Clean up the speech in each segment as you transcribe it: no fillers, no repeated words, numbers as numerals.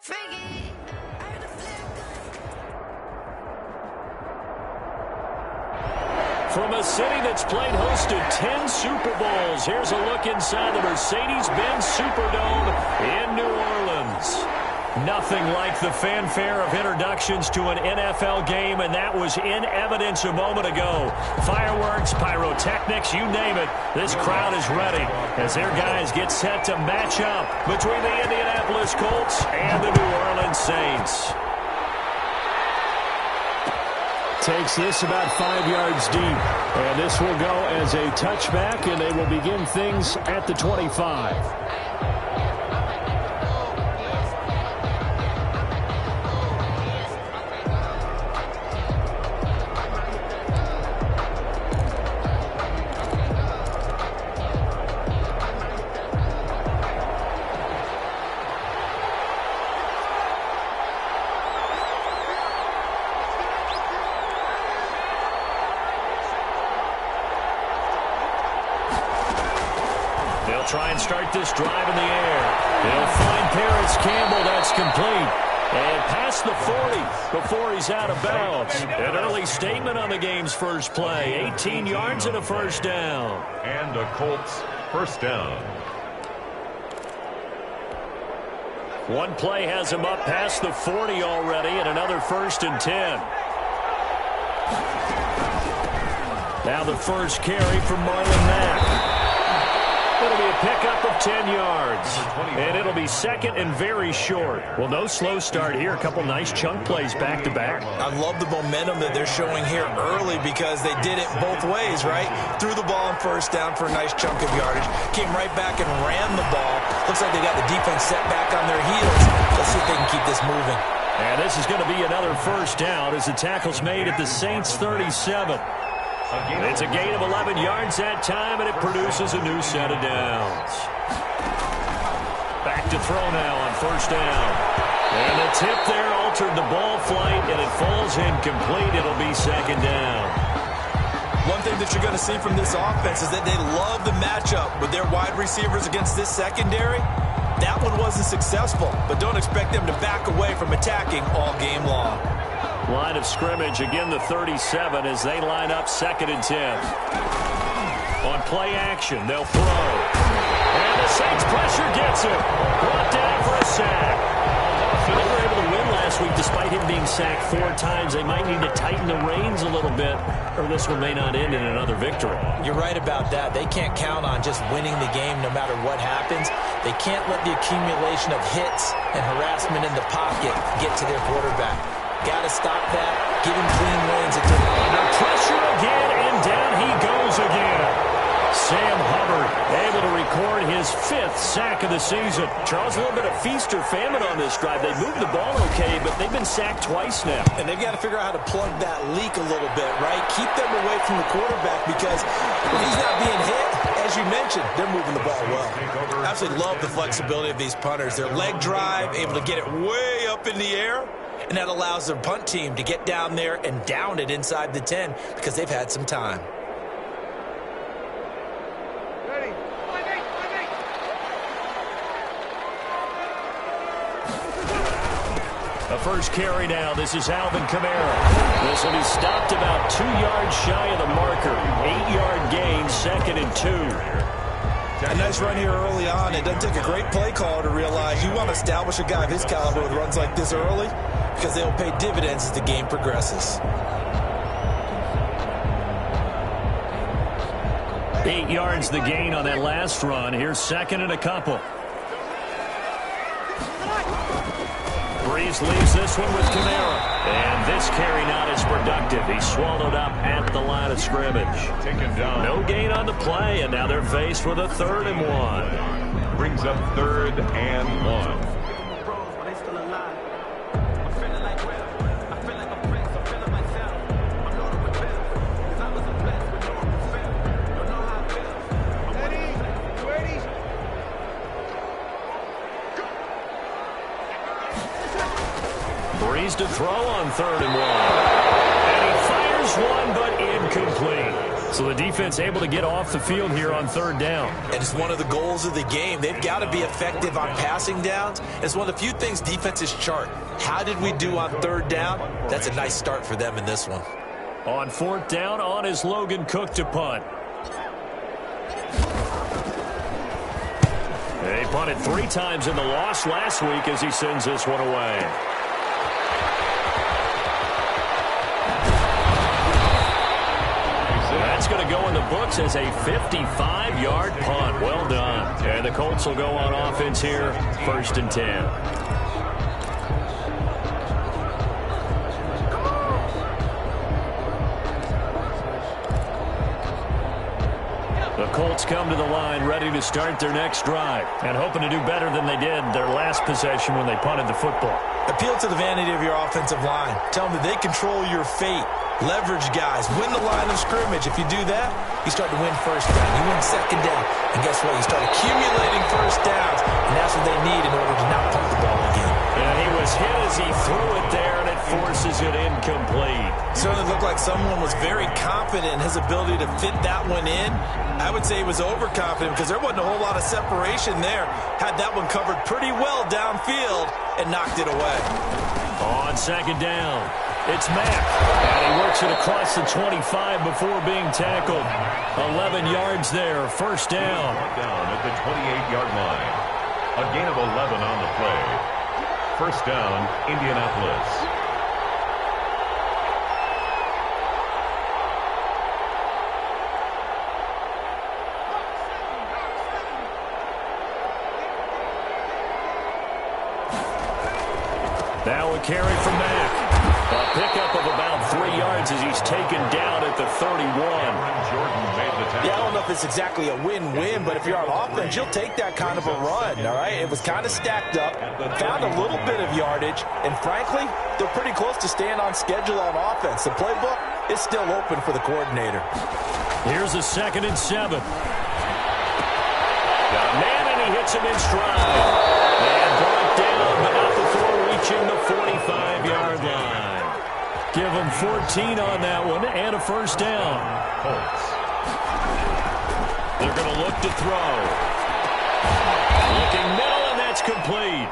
From a city that's played host to 10 Super Bowls, here's a look inside the Mercedes-Benz Superdome in New Orleans. Nothing like the fanfare of introductions to an NFL game, and that was in evidence a moment ago. Fireworks, pyrotechnics, you name it. This crowd is ready as their guys get set to match up between the Indianapolis Colts and the New Orleans Saints. Takes this about 5 yards deep, and this will go as a touchback, and they will begin things at the 25. They'll try and start this drive in the air. They'll find Paris Campbell. That's complete. And past the 40 before he's out of bounds. An early statement on the game's first play. 18 yards and a first down. And a Colts first down. One play has him up past the 40 already, and another 1st and 10. Now the first carry from Marlon Mack. It'll be a pickup of 10 yards, and it'll be second and very short. Well, no slow start here. A couple nice chunk plays back-to-back. I love the momentum that they're showing here early because they did it both ways, right? Threw the ball on first down for a nice chunk of yardage, came right back and ran the ball. Looks like they got the defense set back on their heels. Let's see if they can keep this moving. And this is going to be another first down as the tackle's made at the Saints' 37. It's a gain of 11 yards that time, and it produces a new set of downs. Back to throw now on first down. And the tip there altered the ball flight, and it falls incomplete. It'll be second down. One thing that you're going to see from this offense is that they love the matchup with their wide receivers against this secondary. That one wasn't successful, but don't expect them to back away from attacking all game long. Line of scrimmage, again the 37 as they line up 2nd and 10. On play action, they'll throw. And the Saints pressure gets him. Brought down for a sack. They were able to win last week despite him being sacked 4 times. They might need to tighten the reins a little bit, or this one may not end in another victory. You're right about that. They can't count on just winning the game no matter what happens. They can't let the accumulation of hits and harassment in the pocket get to their quarterback. Got to stop that. Give him clean lanes. Under pressure again, and down he goes again. Sam Hubbard able to record his 5th sack of the season. Charles, a little bit of feast or famine on this drive. They moved the ball okay, but they've been sacked twice now. And they've got to figure out how to plug that leak a little bit, right? Keep them away from the quarterback because when he's not being hit, as you mentioned, they're moving the ball well. I absolutely love the flexibility of these punters. Their leg drive, able to get it way up in the air. And that allows their punt team to get down there and down it inside the 10 because they've had some time. The first carry now. This is Alvin Kamara. This will be stopped about 2 yards shy of the marker. 8-yard gain, 2nd and 2. A nice run here early on. It doesn't take a great play caller to realize you want to establish a guy of his caliber with runs like this early because they will pay dividends as the game progresses. 8 yards the gain on that last run. Here's 2nd and a couple. Breeze leaves this one with Kamara. And this carry not as productive. He's swallowed up at the line of scrimmage. Taken down. No gain on the play, and now they're faced with a 3rd and 1. Brings up 3rd and 1. Breeze to throw on 3rd and 1. And he fires one, but incomplete. So the defense able to get off the field here on third down. And it's one of the goals of the game. They've got to be effective on passing downs. It's one of the few things defenses chart. How did we do on third down? That's a nice start for them in this one. On fourth down, on is Logan Cook to punt. They punted 3 times in the loss last week as he sends this one away. That's going to go in the books as a 55-yard punt. Well done. And the Colts will go on offense here, 1st and 10. The Colts come to the line ready to start their next drive and hoping to do better than they did their last possession when they punted the football. Appeal to the vanity of your offensive line. Tell them that they control your fate. Leverage guys. Win the line of scrimmage. If you do that, you start to win first down. You win second down. And guess what? You start accumulating first downs. And that's what they need in order to not punt the ball again. And he was hit as he threw it there, and it forces it incomplete. Certainly looked like someone was very confident in his ability to fit that one in. I would say he was overconfident because there wasn't a whole lot of separation there. Had that one covered pretty well downfield and knocked it away. On second down, it's Mack. And he works it across the 25 before being tackled. 11 yards there, first down. Down at the 28-yard line. A gain of 11 on the play. First down, Indianapolis. Now a carry from Mack. A pickup of about 3 yards as he's taken down at the 31. Jordan made the tackle. Yeah, I don't know if it's exactly a win-win, but if you're on offense, you'll take that kind of a run, all right? It was kind of stacked up, found a little bit of yardage, and frankly, they're pretty close to staying on schedule on offense. The playbook is still open for the coordinator. Here's a 2nd and 7. Got a man, and he hits him in stride. And brought down, but not before reaching the 45-yard line. Give him 14 on that one and a first down. Colts. They're going to look to throw. Looking middle, and that's complete.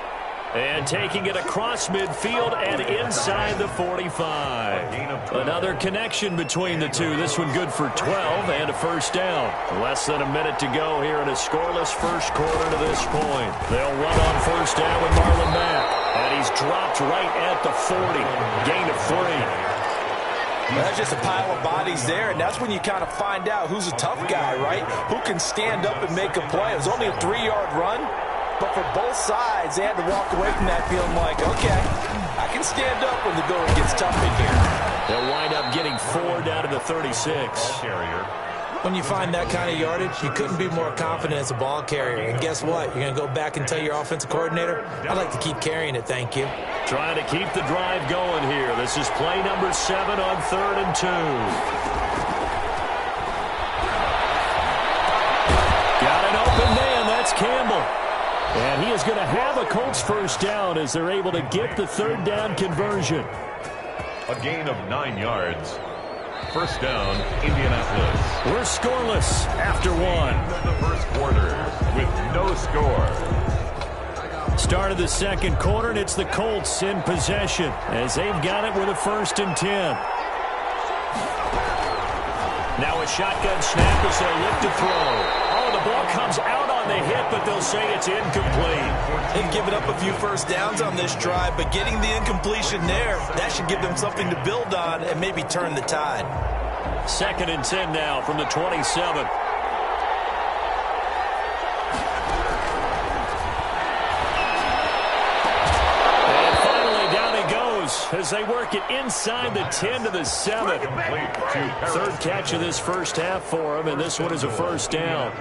And taking it across midfield and inside the 45. Another connection between the two. This one good for 12 and a first down. Less than a minute to go here in a scoreless first quarter to this point. They'll run on first down with Marlon Mack. And he's dropped right at the 40. Gain of 3. Well, that's just a pile of bodies there, and that's when you kind of find out who's a tough guy, right? Who can stand up and make a play. It was only a 3-yard run, but for both sides, they had to walk away from that feeling like, okay, I can stand up when the going gets tough in here. They'll wind up getting 4 down to the 36. Carrier. When you find that kind of yardage, you couldn't be more confident as a ball carrier. And guess what? You're going to go back and tell your offensive coordinator, I'd like to keep carrying it, thank you. Trying to keep the drive going here. This is play number 7 on 3rd and 2. Got an open man. That's Campbell. And he is going to have a Colts first down as they're able to get the 3rd down conversion. A gain of 9 yards. First down, Indianapolis. We're scoreless after 1. The first quarter with no score. Start of the second quarter, and it's the Colts in possession as they've got it with a 1st and 10. Now a shotgun snap as they look to throw. Oh, the ball comes out on the hit, but they'll say it's incomplete. They've given up a few first downs on this drive, but getting the incompletion there, that should give them something to build on and maybe turn the tide. 2nd and 10 now from the 27. And finally down he goes as they work it inside the 10 to the 7. 3rd catch of this first half for him, and this one is a first down.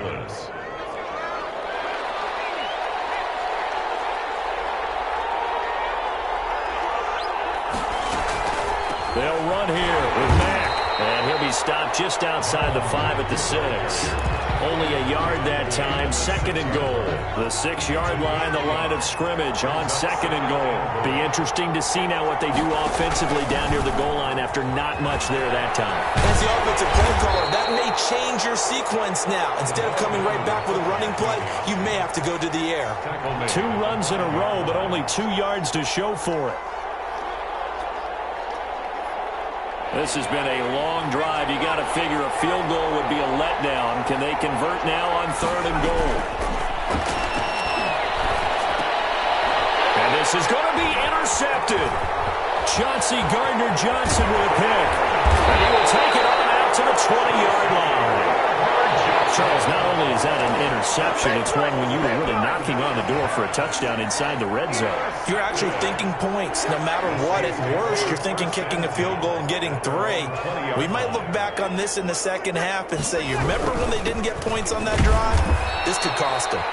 They'll run here with Mack. And he'll be stopped just outside the 5 at the 6. Only a yard that time, 2nd and goal. The 6-yard line, the line of scrimmage on 2nd and goal. Be interesting to see now what they do offensively down near the goal line after not much there that time. As the offensive play caller, that may change your sequence now. Instead of coming right back with a running play, you may have to go to the air. 2 runs in a row, but only 2 yards to show for it. This has been a long drive. You got to figure a field goal would be a letdown. Can they convert now on 3rd and goal? And this is going to be intercepted. Chauncey Gardner-Johnson with a pick. And he will take it on out to the 20-yard line. Charles, not only is that an interception, it's one when you were really knocking on the door for a touchdown inside the red zone. You're actually thinking points. No matter what, at worst, you're thinking kicking a field goal and getting 3. We might look back on this in the second half and say, you remember when they didn't get points on that drive? This could cost them.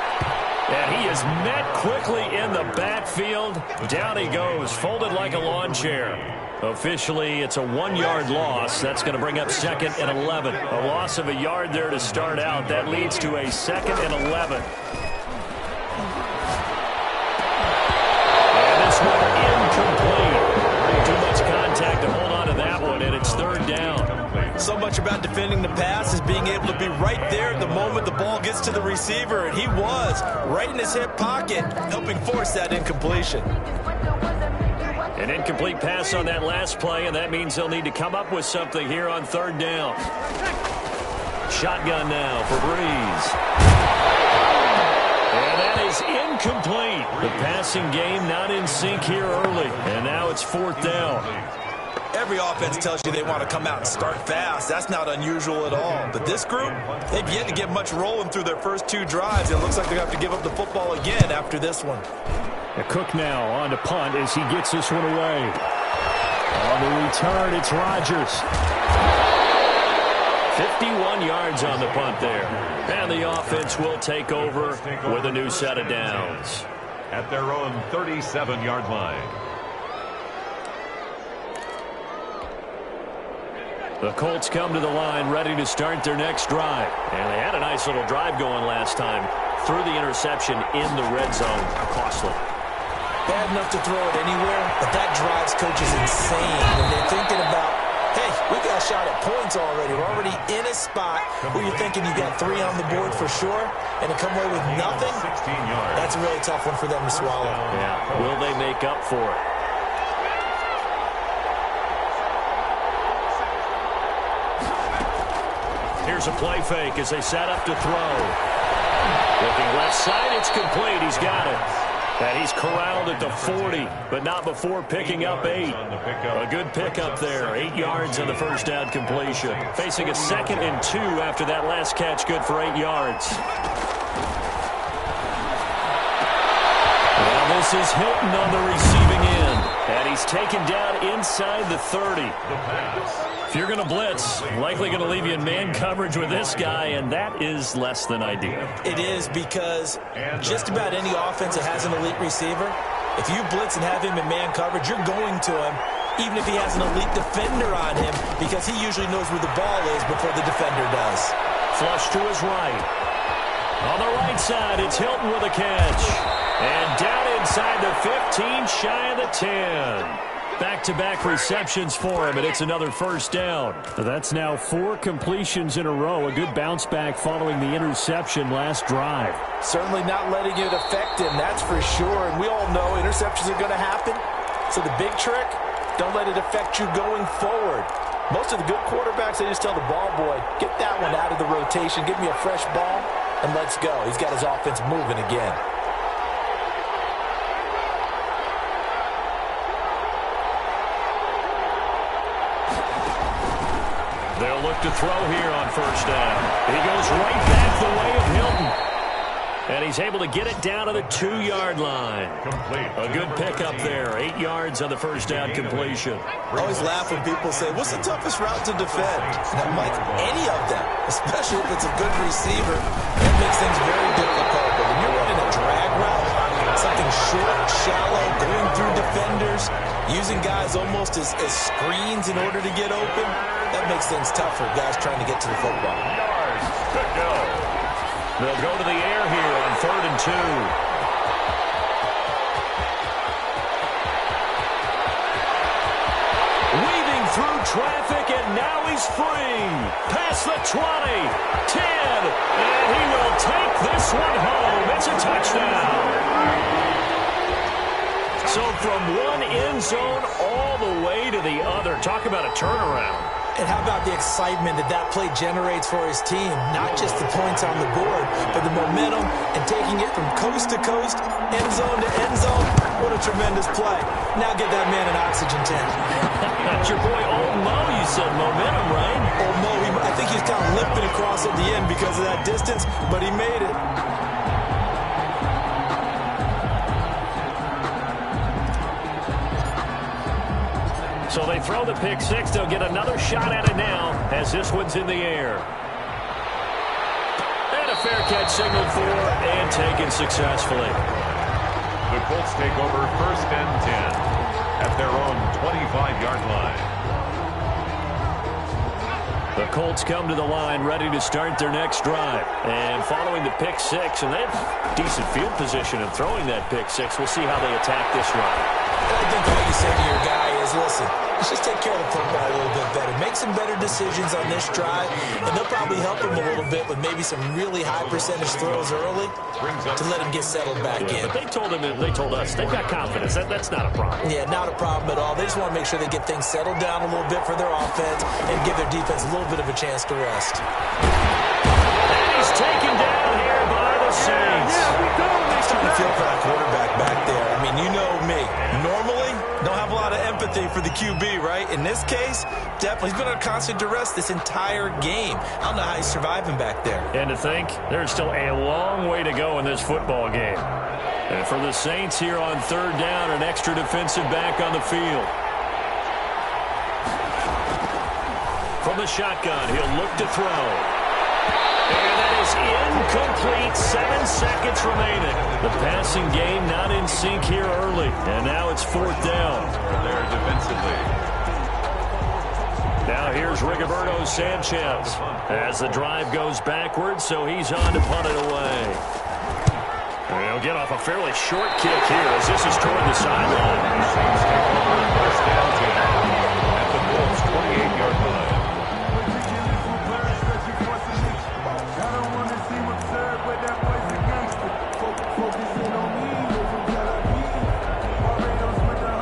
And he is met quickly in the backfield. Down he goes, folded like a lawn chair. Officially, it's a 1-yard loss. That's going to bring up 2nd and 11. A loss of a yard there to start out. That leads to a 2nd and 11. And this one incomplete. Too much contact to hold on to that one, and it's 3rd down. So much about defending the pass is being able to be right there at the moment the ball gets to the receiver, and he was right in his hip pocket, helping force that incompletion. An incomplete pass on that last play, and that means they'll need to come up with something here on 3rd down. Shotgun now for Breeze. And that is incomplete. The passing game not in sync here early, and now it's 4th down. Every offense tells you they want to come out and start fast. That's not unusual at all. But this group, they've yet to get much rolling through their first 2 drives. It looks like they have to give up the football again after this one. Cook now on to punt as he gets this one away. On the return, it's Rodgers. 51 yards on the punt there. And the offense will take over with a new set of downs. At their own 37-yard line. The Colts come to the line ready to start their next drive. And they had a nice little drive going last time. Threw the interception in the red zone. Costly. Bad enough to throw it anywhere, but that drives coaches insane when they're thinking about, hey, we got a shot at points already. We're already in a spot where you're thinking you got 3 on the board for sure, and to come away with nothing, that's a really tough one for them to swallow. Yeah, will they make up for it? Here's a play fake as they set up to throw. Looking left side, it's complete. He's got it. And he's corralled at the 40, but not before picking up 8. A good pickup there. 8 yards on the first down completion. Facing a 2nd and 2 after that last catch, good for 8 yards. Well, this is Hilton on the receiving end. And he's taken down inside the 30. If you're going to blitz, likely going to leave you in man coverage with this guy, and that is less than ideal. It is, because just about any offense that has an elite receiver, if you blitz and have him in man coverage, you're going to him, even if he has an elite defender on him, because he usually knows where the ball is before the defender does. Flush to his right. On the right side, it's Hilton with a catch. And down inside the 15, shy of the 10. Back-to-back receptions for him, and it's another first down. That's now 4 completions in a row. A good bounce back following the interception last drive. Certainly not letting it affect him, that's for sure. And we all know interceptions are going to happen. So the big trick, don't let it affect you going forward. Most of the good quarterbacks, they just tell the ball boy, get that one out of the rotation, give me a fresh ball, and let's go. He's got his offense moving again. They'll look to throw here on first down. He goes right back the way of Hilton. And he's able to get it down to the 2-yard line. A good pickup there. 8 yards on the first down completion. I always laugh when people say, what's the toughest route to defend? Now, Mike, any of them, especially if it's a good receiver, that makes things very difficult. But when you're running a drag route, something short, shallow, going through defenders, using guys almost as screens in order to get open, that makes things tough for guys trying to get to the football. Yards to go. They'll go to the air here on 3rd and 2. Weaving through traffic, and now he's free. Past the 20, 10, and he will take this one home. It's a touchdown. So from one end zone all the way to the other. Talk about a turnaround. And how about the excitement that that play generates for his team? Not just the points on the board, but the momentum and taking it from coast to coast, end zone to end zone. What a tremendous play. Now get that man an oxygen tank. That's your boy Old Mo. You said momentum, right? Old Mo, I think he's kind of limping across at the end because of that distance, but he made it. So they throw the pick six. They'll get another shot at it now as this one's in the air. And a fair catch signaled for and taken successfully. The Colts take over 1st and 10 at their own 25-yard line. The Colts come to the line ready to start their next drive. And following the pick six, and they have decent field position in throwing that pick six. We'll see how they attack this run. I think all you say to your guy is, listen, let's just take care of the football a little bit better. Make some better decisions on this drive, and they'll probably help him a little bit with maybe some really high percentage throws early to let him get settled back in. But they told us they've got confidence. That's not a problem. Yeah, not a problem at all. They just want to make sure they get things settled down a little bit for their offense and give their defense a little bit of a chance to rest. And he's taken down here by the Saints. Starting to feel for that quarterback back there. I mean, you know me. Normally, don't have a lot of empathy for the QB, right? In this case, definitely. He's been under constant duress this entire game. I don't know how he's surviving back there. And to think, there's still a long way to go in this football game. And for the Saints here on 3rd down, an extra defensive back on the field. From the shotgun, he'll look to throw. And that is incomplete. 7 seconds remaining. The passing game not in sync here early. And now it's 4th down. There defensively. Now here's Rigoberto Sanchez as the drive goes backwards, so he's on to punt it away. And he'll get off a fairly short kick here as this is toward the sideline. Saints take over 1st and 10 at the Colts 28-yard line.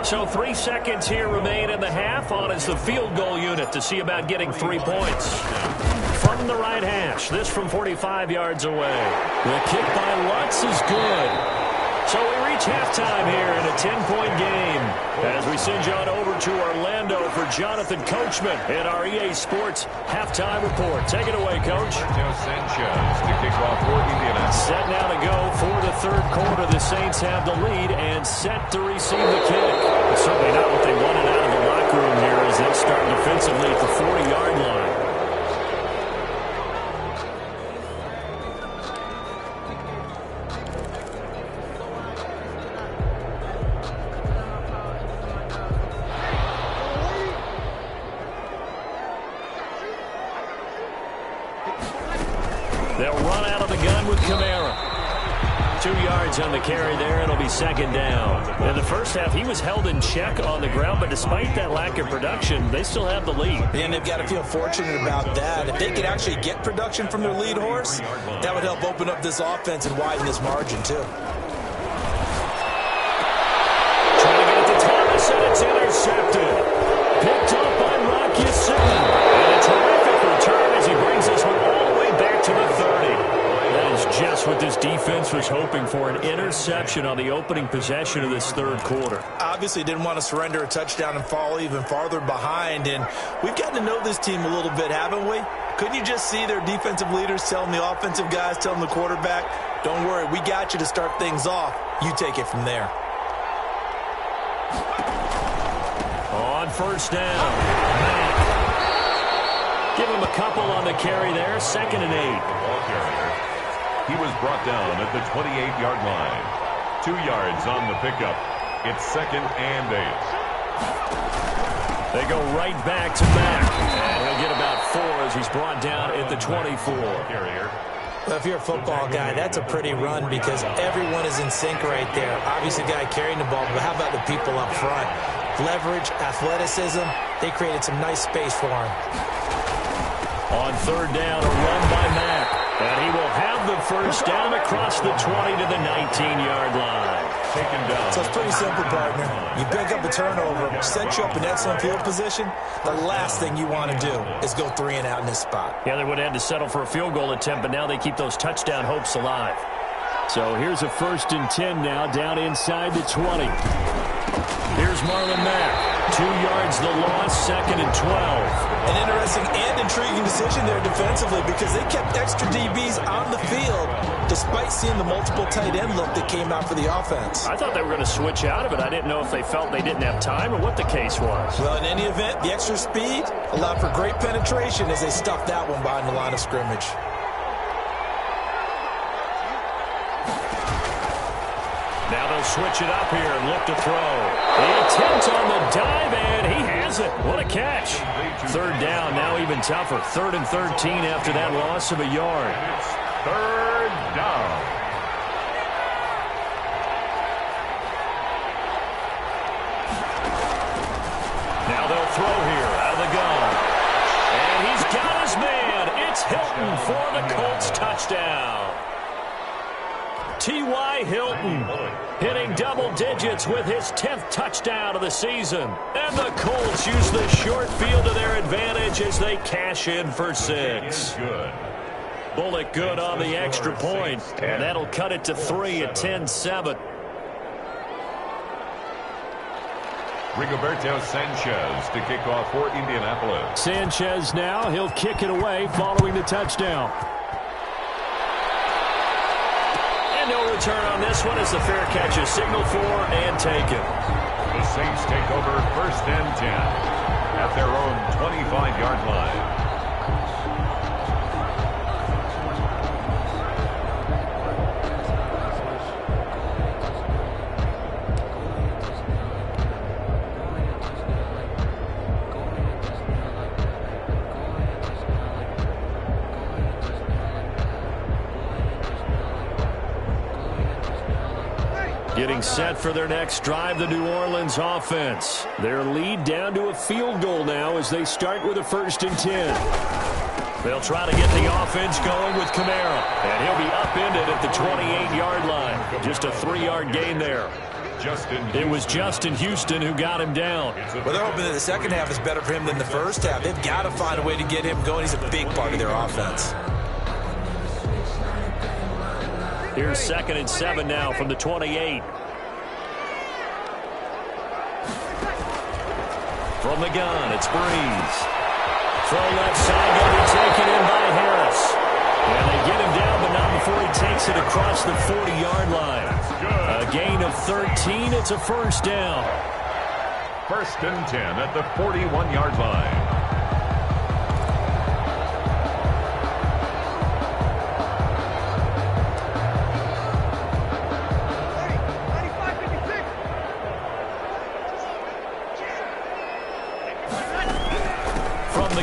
So 3 seconds here remain in the half. On is the field goal unit to see about getting 3 points. From the right hash, this from 45 yards away. The kick by Lutz is good. So we reach halftime here in a 10-point game as we send you on over to Orlando for Jonathan Coachman in our EA Sports Halftime Report. Take it away, Coach. Sanchez to kick off for Indianapolis. Set now to go for the 3rd quarter. The Saints have the lead and set to receive the kick. Certainly not what they wanted out of the locker room here as they start defensively at the 40-yard line. They'll run out of the gun with Kamara. 2 yards on the carry there. It'll be 2nd down. In the first half, he was held in check on the ground, but despite that lack of production, they still have the lead. And they've got to feel fortunate about that. If they could actually get production from their lead horse, that would help open up this offense and widen this margin, too. Trying to get it to Thomas, and it's intercepted. Picked up by Rock Ya-Sin. And a terrific return as he brings this one all the way back to the 30. That is just what this defense was hoping for, an interception on the opening possession of this 3rd quarter. Obviously didn't want to surrender a touchdown and fall even farther behind, and we've gotten to know this team a little bit, haven't we? Couldn't you just see their defensive leaders telling the offensive guys, telling the quarterback, don't worry, we got you to start things off. You take it from there. On 1st down, Mack. Give him a couple on the carry there, 2nd and 8. Ball carrier. He was brought down at the 28-yard line. 2 yards on the pickup. It's 2nd and 8. They go right back to Mack. And he'll get about 4 as he's brought down at the 24. Carrier. Well, if you're a football guy, that's a pretty run because everyone is in sync right there. Obviously, the guy carrying the ball, but how about the people up front? Leverage, athleticism, they created some nice space for him. On third down, a run by Mack. And he will have the first down across the 20 to the 19-yard line. Taken down. So it's pretty simple, partner. You pick up a turnover, set you up in excellent field position. The last thing you want to do is go 3 and out in this spot. Yeah, they would have had to settle for a field goal attempt, but now they keep those touchdown hopes alive. So here's a 1st and 10 now, down inside the 20. Here's Marlon Mack. 2 yards the loss, 2nd and 12. An interesting and intriguing decision there defensively because they kept extra DBs on the field despite seeing the multiple tight end look that came out for the offense. I thought they were going to switch out of it. I didn't know if they felt they didn't have time or what the case was. Well, in any event, the extra speed allowed for great penetration as they stuffed that one behind the line of scrimmage. Now they'll switch it up here and look to throw. The attempt on the dive, and he has it. What a catch. 3rd down, now even tougher. 3rd and 13 after that loss of a yard. 3rd down. Now they'll throw here out of the gun. And he's got his man. It's Hilton for the Colts touchdown. T.Y. Hilton hitting double digits with his 10th touchdown of the season. And the Colts use the short field to their advantage as they cash in for 6. Good. Bullock good on the extra point, and that'll cut it to 3 at 10-7. Rigoberto Sanchez to kick off for Indianapolis. Sanchez now, he'll kick it away following the touchdown. And no return on this one as the fair catch is signaled for and taken. The Saints take over 1st and 10 at their own 25-yard line. Getting set for their next drive, the New Orleans offense. Their lead down to a field goal now as they start with a 1st and 10. They'll try to get the offense going with Kamara. And he'll be upended at the 28-yard line. Just a 3-yard gain there. It was Justin Houston who got him down. Well, they're hoping that the second half is better for him than the first half. They've got to find a way to get him going. He's a big part of their offense. Here's 2nd and 7 now from the 28. From the gun, it's Breeze. Throw left side, going to be taken in by Harris. And they get him down, but not before he takes it across the 40-yard line. A gain of 13, it's a 1st down. 1st and 10 at the 41-yard line.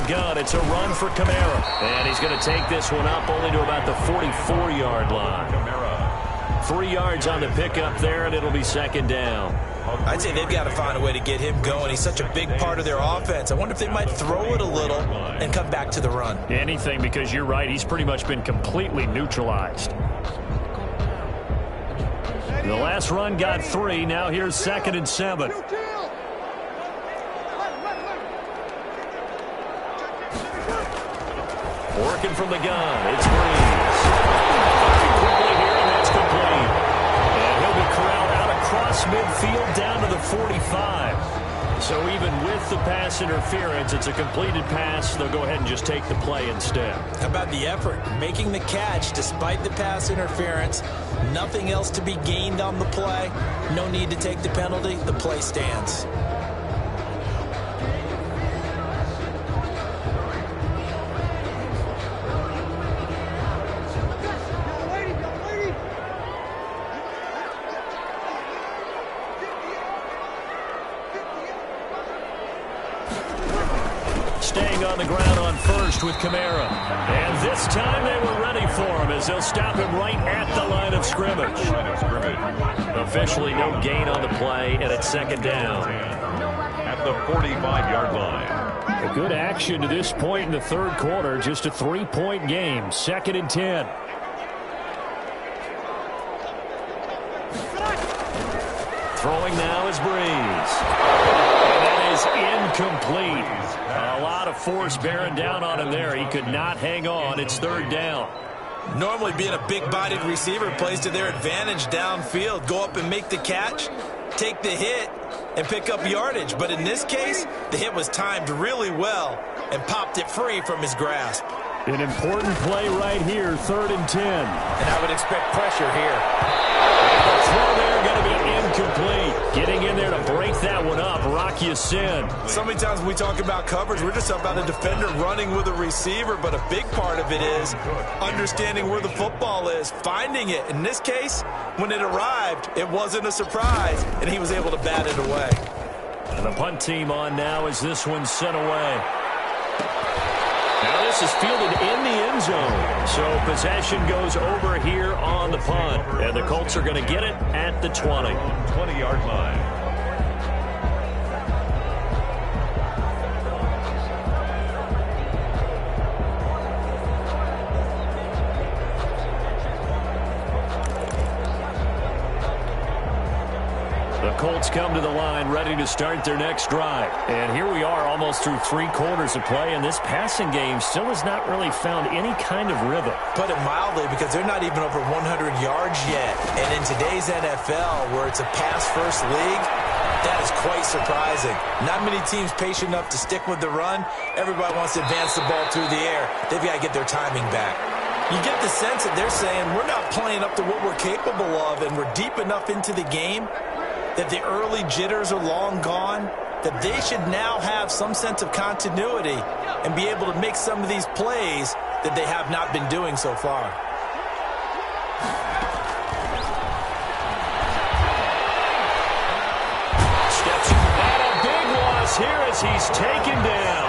Gun. It's a run for Kamara. And he's going to take this one up only to about the 44-yard line. 3 yards on the pickup there, and it'll be 2nd down. I'd say they've got to find a way to get him going. He's such a big part of their offense. I wonder if they might throw it a little and come back to the run. Anything, because you're right. He's pretty much been completely neutralized. The last run got 3. Now here's 2nd and 7. Working from the gun, it's Breeze. Quickly here, and that's complete. And he'll be corralled out across midfield down to the 45. So even with the pass interference, it's a completed pass. They'll go ahead and just take the play instead. How about the effort? Making the catch despite the pass interference. Nothing else to be gained on the play. No need to take the penalty. The play stands. on the ground on first with Kamara. And this time they were ready for him as they'll stop him right at the line of scrimmage. Officially no gain on the play, and it's second down. At the 45-yard line. A good action to this point in the third quarter. Just a 3-point game. Second and 10. Throwing now is Breeze. And that is incomplete. A lot of force bearing down on him there. He could not hang on. It's third down. Normally being a big-bodied receiver plays to their advantage downfield. Go up and make the catch, take the hit, and pick up yardage. But in this case, the hit was timed really well and popped it free from his grasp. An important play right here, third and 10. And I would expect pressure here. The throw there going to be incomplete. Getting in there to break that one up, Rock Ya-Sin. So many times when we talk about coverage, we're just talking about a defender running with a receiver, but a big part of it is understanding where the football is, finding it. In this case, when it arrived, it wasn't a surprise, and he was able to bat it away. And the punt team on now as this one's sent away. Now this is fielded in the end zone. So possession goes over here on the punt. And the Colts are going to get it at the 20. 20-yard line. The Colts come to the line ready to start their next drive. And here we are almost through 3 quarters of play, and this passing game still has not really found any kind of rhythm. Put it mildly, because they're not even over 100 yards yet. And in today's NFL, where it's a pass-first league, that is quite surprising. Not many teams patient enough to stick with the run. Everybody wants to advance the ball through the air. They've got to get their timing back. You get the sense that they're saying, we're not playing up to what we're capable of, and we're deep enough into the game that the early jitters are long gone, that they should now have some sense of continuity and be able to make some of these plays that they have not been doing so far. Steps and a big loss here as he's taken down.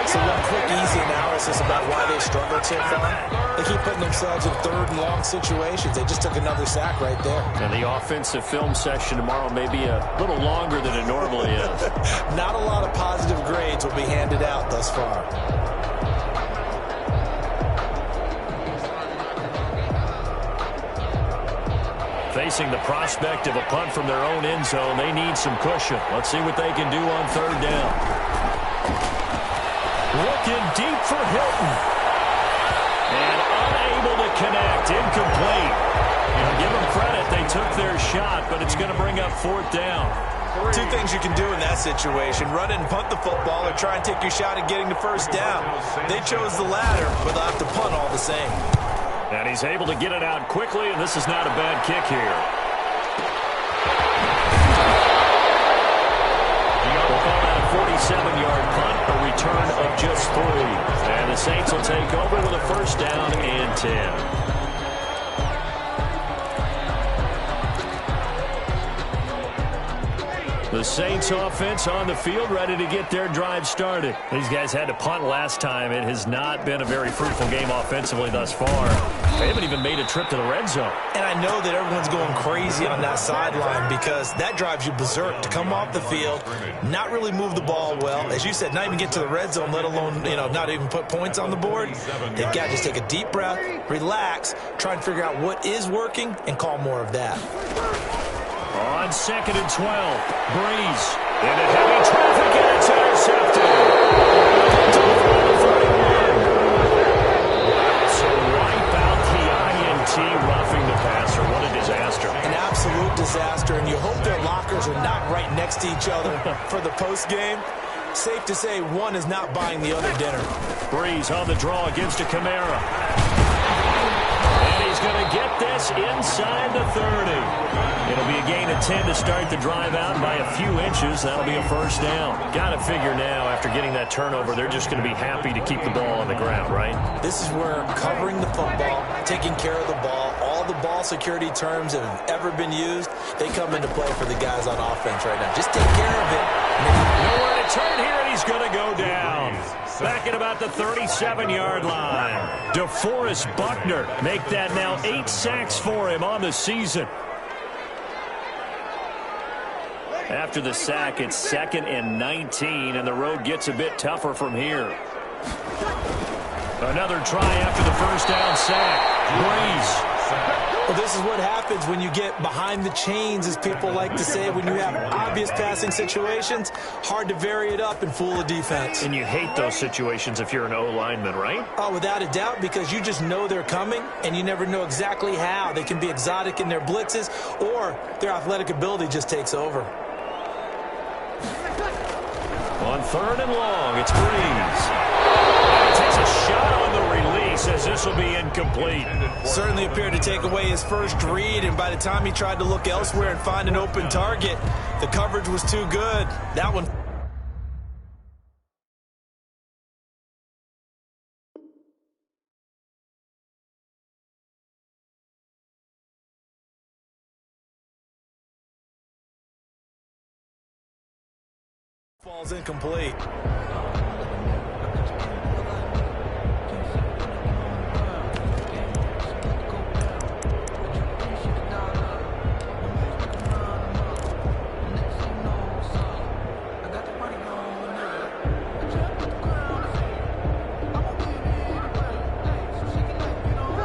So one quick, easy analysis about why they struggled so far. They keep putting themselves in third and long situations. They just took another sack right there. And the offensive film session tomorrow may be a little longer than it normally is. Not a lot of positive grades will be handed out thus far. Facing the prospect of a punt from their own end zone, they need some cushion. Let's see what they can do on third down. Looking deep for Hilton. And unable to connect. Incomplete. You know, give them credit. They took their shot, but it's going to bring up fourth down. 2 things you can do in that situation. Run it and punt the football, or try and take your shot at getting the first down. They chose the latter, but they'll have to punt all the same. And he's able to get it out quickly, and this is not a bad kick here. We'll call that a 47-yard punt, a return of just 3. And the Saints will take over with a first down and 10. The Saints offense on the field ready to get their drive started. These guys had to punt last time. It has not been a very fruitful game offensively thus far. They haven't even made a trip to the red zone. And I know that everyone's going crazy on that sideline because that drives you berserk to come off the field, not really move the ball well. As you said, not even get to the red zone, let alone, not even put points on the board. They've got to just take a deep breath, relax, try and figure out what is working, and call more of that. On second and 12, Breeze into heavy traffic, and it's intercepted. So wipe out the INT, roughing the passer. What a disaster. An absolute disaster, and you hope their lockers are not right next to each other for the postgame. Safe to say one is not buying the other dinner. Breeze on the draw against a Kamara. And he's going to get this inside the 30. It'll be a gain of 10 to start the drive out by a few inches. That'll be a first down. Got to figure now, after getting that turnover, they're just going to be happy to keep the ball on the ground, right? This is where covering the football, taking care of the ball, all the ball security terms that have ever been used, they come into play for the guys on offense right now. Just take care of it. Nowhere to return here, and he's going to go down. Back at about the 37-yard line. DeForest Buckner make that now 8 sacks for him on the season. After the sack, it's 2nd and 19, and the road gets a bit tougher from here. Another try after the first down sack. Breeze. Well, this is what happens when you get behind the chains, as people like to say. When you have obvious passing situations, hard to vary it up and fool the defense. And you hate those situations if you're an O-lineman, right? Oh, without a doubt, because you just know they're coming, and you never know exactly how. They can be exotic in their blitzes, or their athletic ability just takes over. On 3rd and long, it's Breeze. And takes a shot on the release as this will be incomplete. Certainly appeared to take away his first read, and by the time he tried to look elsewhere and find an open target, the coverage was too good. That one falls incomplete.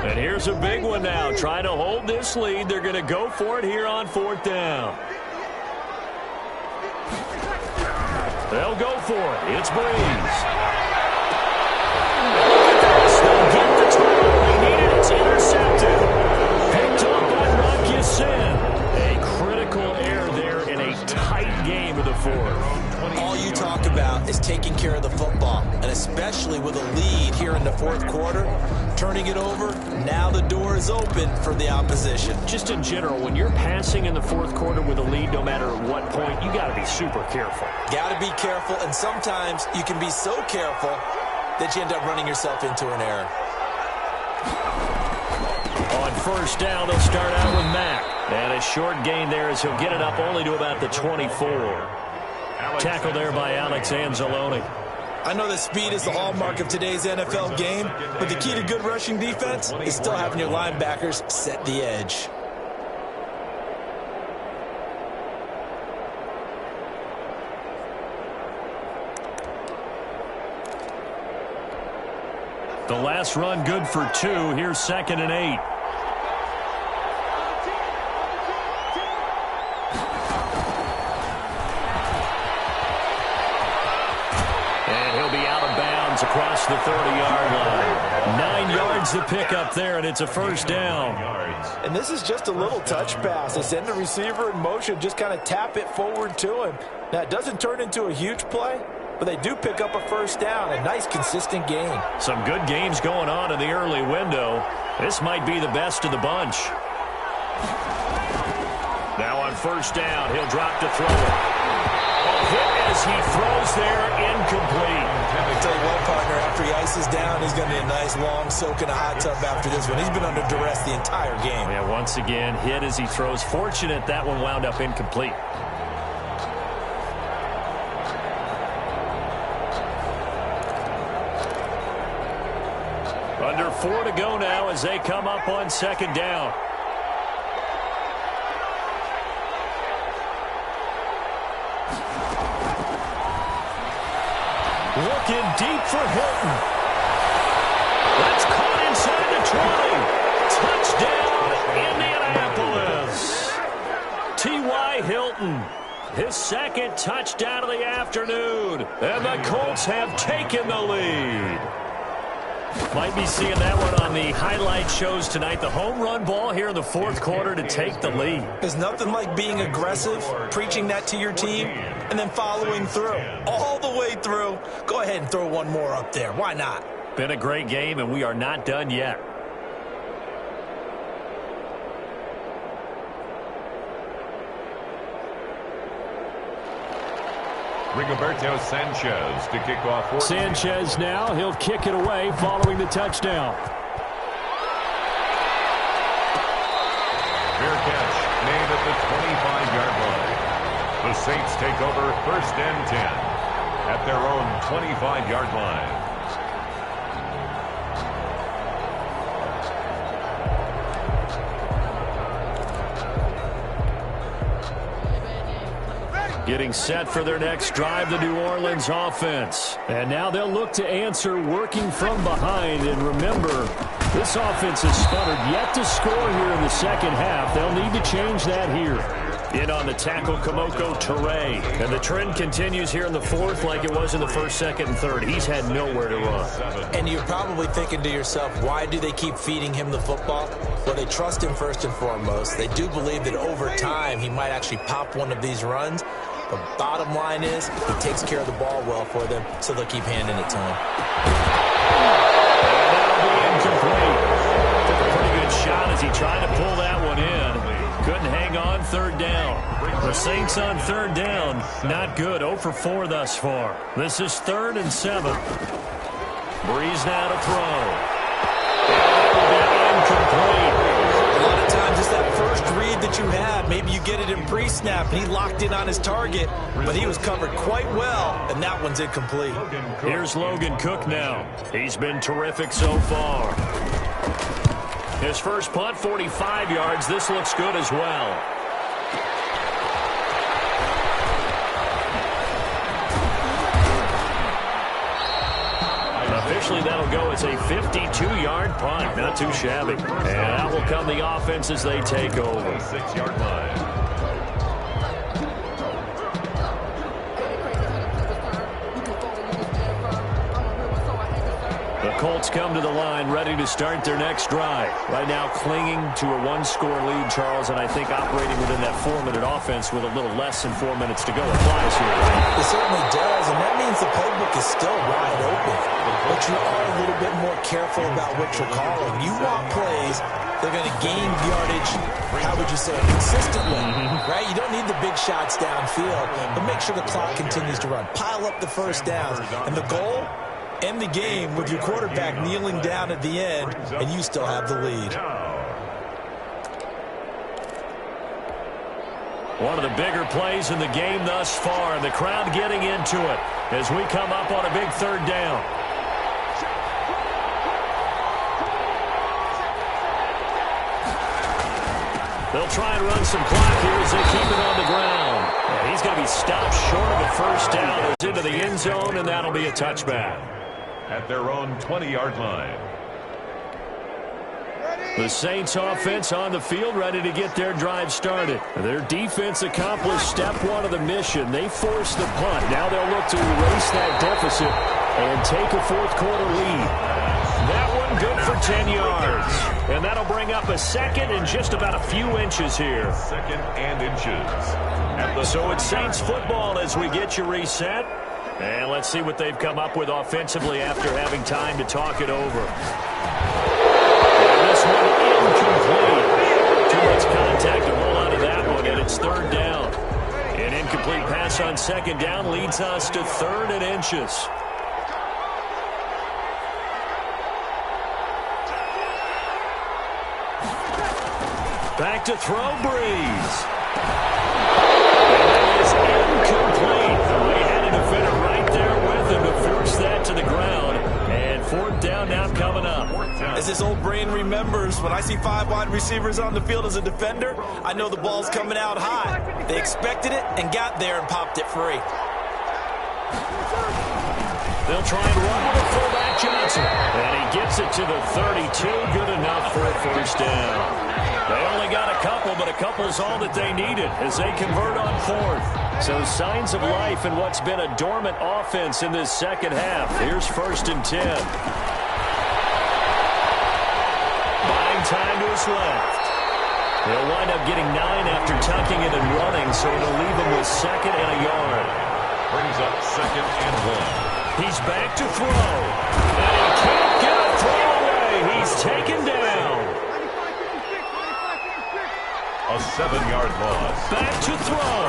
And here's a big one now. Trying to hold this lead. They're going to go for it here on 4th down. They'll go for it. It's Breeze. They'll get the tackle. They need it. It's intercepted. Picked up by Marcus Sin. A critical error there in a tight game of the 4th. All you talk about is taking care of the football, and especially with a lead here in the 4th quarter, turning it over, now the door is open for the opposition. Just in general, when you're passing in the 4th quarter with a lead, no matter at what point, you got to be super careful. Got to be careful, and sometimes you can be so careful that you end up running yourself into an error. On 1st down, they'll start out with Mack. And a short gain there as he'll get it up only to about the 24. Tackle there by Alex Anzalone. I know that speed is the hallmark of today's NFL game, but the key to good rushing defense is still having your linebackers set the edge. The last run good for 2. Here's 2nd and 8. Across the 30-yard line. 9 yards to pick up there, and it's a 1st down. And this is just a little touch pass. They send the receiver in motion, just kind of tap it forward to him. Now, it doesn't turn into a huge play, but they do pick up a 1st down. A nice, consistent game. Some good games going on in the early window. This might be the best of the bunch. Now on 1st down, he'll drop to throw it. Hit as he throws there, incomplete. I tell you what, partner, after he ices down, he's going to be a nice, long soak in a hot tub after this one. He's been under duress the entire game. Yeah, once again, hit as he throws. Fortunate that one wound up incomplete. Under 4 to go now as they come up on 2nd down. Looking deep for Hilton. That's caught inside the 20. Touchdown, Indianapolis. T.Y. Hilton, his 2nd touchdown of the afternoon. And the Colts have taken the lead. Might be seeing that one on the highlight shows tonight. The home run ball here in the 4th quarter to take the lead. There's nothing like being aggressive, preaching that to your team, and then following through. All the way through. Go ahead and throw one more up there. Why not? Been a great game, and we are not done yet. Rigoberto Sanchez to kick off. Sanchez now, he'll kick it away following the touchdown. Fair catch made at the 25-yard line. The Saints take over 1st and 10. at their own 25-yard line. Getting set for their next drive, the New Orleans offense. And now they'll look to answer working from behind. And remember, this offense has sputtered yet to score here in the second half. They'll need to change that here. In on the tackle, Kamoko Toure. And the trend continues here in the fourth like it was in the first, second, and third. He's had nowhere to run. And you're probably thinking to yourself, why do they keep feeding him the football? Well, they trust him first and foremost. They do believe that over time he might actually pop one of these runs. The bottom line is he takes care of the ball well for them, so they'll keep handing it to him. That'll be incomplete. Took a pretty good shot as he tried to pull that one in. Couldn't hang on third down. The Saints on third down, not good. 0 for 4 thus far. This is 3rd and 7. Breeze now to throw. That'll be incomplete. A lot of times it's that first read that you have. Maybe you get it in pre-snap, and he locked in on his target, but he was covered quite well, and that one's incomplete. Here's Logan Cook now. He's been terrific so far. His first punt, 45 yards. This looks good as well. Officially, that'll go as a 52-yard punt. Not too shabby. And out will come the offense as they take over. 6-yard line. The Colts come to the line, ready to start their next drive. Right now, clinging to a one-score lead, Charles, and I think operating within that 4-minute offense with a little less than 4 minutes to go applies here, right? It certainly does, and that means the playbook is still wide open. But you are a little bit more careful about what you're calling. You want plays, they're going to gain yardage, how would you say, consistently, right? You don't need the big shots downfield, but make sure the clock continues to run. Pile up the first downs, and the goal? End the game with your quarterback kneeling down at the end, and you still have the lead. One of the bigger plays in the game thus far, and the crowd getting into it as we come up on a big third down. They'll try and run some clock here as they keep it on the ground. And he's going to be stopped short of a first down. It's into the end zone, and that'll be a touchback. At their own 20-yard line. The Saints offense on the field, ready to get their drive started. Their defense accomplished step one of the mission. They forced the punt. Now they'll look to erase that deficit and take a fourth-quarter lead. That one good for 10 yards. And that'll bring up a second and just about a few inches here. Second and inches. So it's Saints football as we get you reset. And let's see what they've come up with offensively after having time to talk it over. And this one incomplete. Too much contact to roll out of that one, and it's third down. An incomplete pass on second down leads us to 3rd and inches. Back to throw, Breeze. And that is incomplete. They had a defender right there with him to force that to the ground. And 4th down now coming up. As this old brain remembers, when I see 5 wide receivers on the field as a defender, I know the ball's coming out high. They expected it and got there and popped it free. They'll try and run with a fullback Johnson. And he gets it to the 32. Good enough for a first down. They only got a couple, but a couple's all that they needed as they convert on 4th. So signs of life in what's been a dormant offense in this second half. Here's 1st and 10. Buying time to his left. He'll wind up getting 9 after tucking it and running, so it'll leave him with 2nd and a yard. Brings up 2nd and 1. He's back to throw. And he can't get a throw away. He's taken down. A 7-yard loss. Back to throw.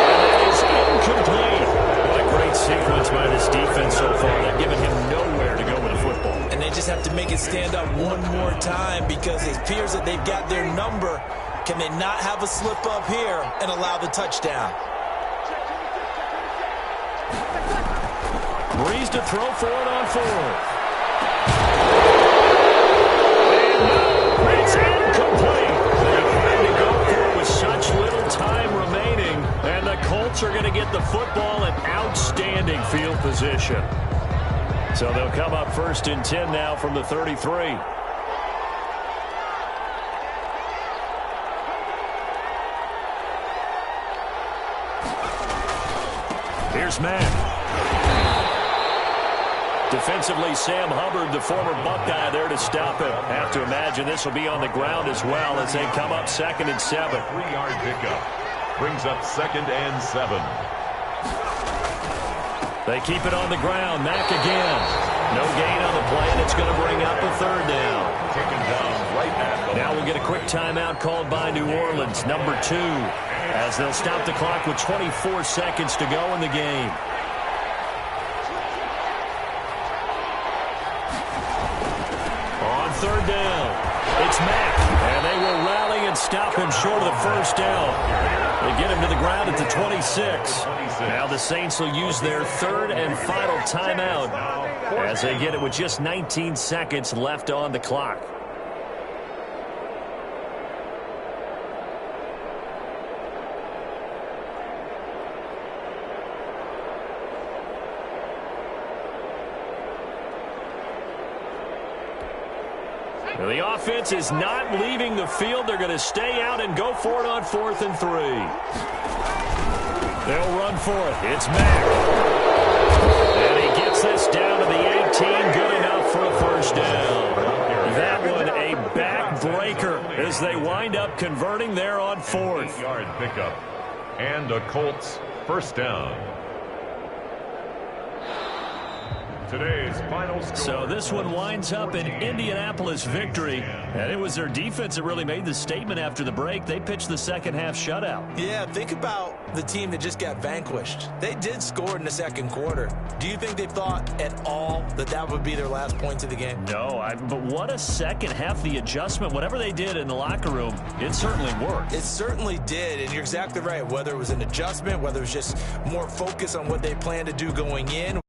And it is incomplete. What a great sequence by this defense so far. They've given him nowhere to go with the football. And they just have to make it stand up one more time because it appears that they've got their number. Can they not have a slip up here and allow the touchdown? Breeze to throw for it on 4th. It's incomplete. They had to go for it with such little time remaining, and the Colts are going to get the football in outstanding field position. So they'll come up 1st and 10 now from the 33. Here's Mack. Defensively, Sam Hubbard, the former Buckeye, there to stop him. Have to imagine this will be on the ground as well as they come up 2nd and 7. 3-yard pickup brings up 2nd and 7. They keep it on the ground. Mack again. No gain on the play, and it's going to bring up a 3rd down. Taken down right at the Now we'll get a quick timeout called by New Orleans, number 2, as they'll stop the clock with 24 seconds to go in the game. On 3rd down, it's Mack, and they will rally and stop him short of the 1st down. They get him to the ground at the 26. Now the Saints will use their 3rd and final timeout as they get it with just 19 seconds left on the clock. The offense is not leaving the field. They're going to stay out and go for it on 4th and 3. They'll run for it. It's Mack. And he gets this down to the 18. Good enough for a 1st down. That one a back-breaker as they wind up converting there on 4th. 8-yard pickup and a Colts 1st down. Today's final score. So this one winds up an Indianapolis victory, and it was their defense that really made the statement after the break. They pitched the second half shutout. Yeah, think about the team that just got vanquished. They did score in the 2nd quarter. Do you think they thought at all that that would be their last points of the game? No, but what a second half. The adjustment, whatever they did in the locker room, it certainly worked. It certainly did, and you're exactly right. Whether it was an adjustment, whether it was just more focus on what they planned to do going in,